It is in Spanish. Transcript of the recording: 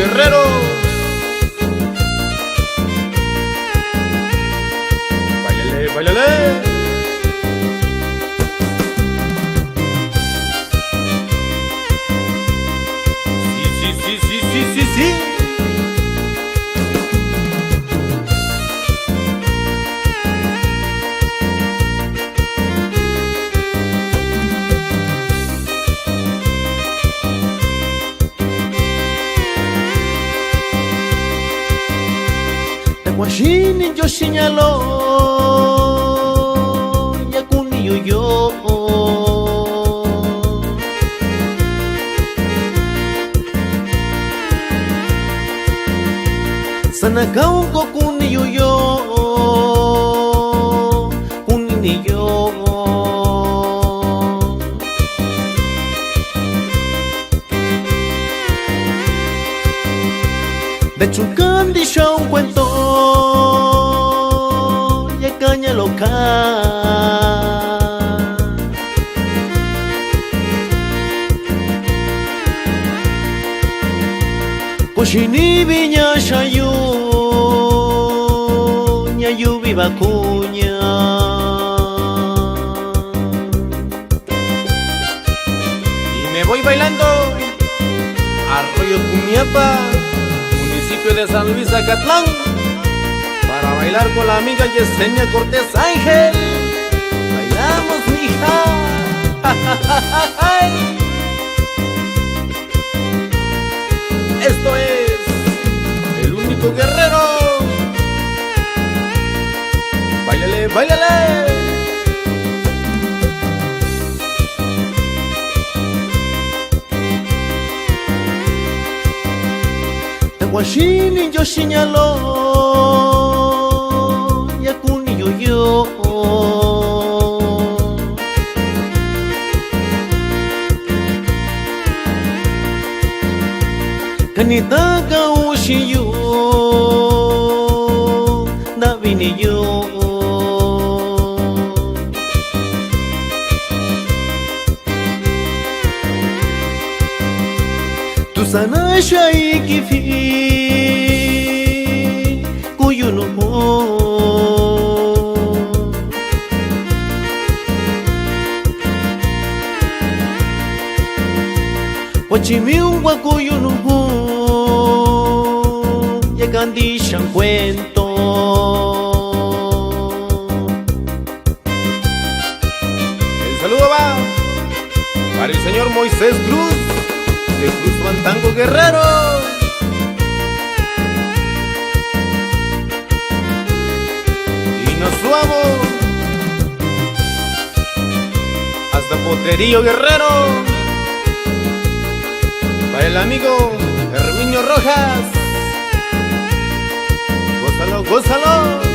Guerrero. Báilale, báilale. Sí. Takwashini yo señaló ya kuniyo yo sana kau ko kuniyo yo kunini yo de chunkan di show cuento ya caña loca Koshini viña shayu ñayu viva cuña Y me voy bailando Arroyo Cumiapa, municipio de San Luis Acatlán, para bailar con la amiga Yesenia Cortés Ángel. Bailamos, mija. Esto es el único guerrero. Báilale, báilale. Takwashini yo señaló ya kuniyo yo kanita ka ushiyo na viniyo tu sana shaikifi kuyuno wachimiungwa kuyuno yagandishan cuento El saludo va para el señor Moisés Cruz de Cruz Fandango Guerrero. Y nos subamos hasta Potrerillo Guerrero para el amigo Herminio Rojas. Gózalo, gózalo.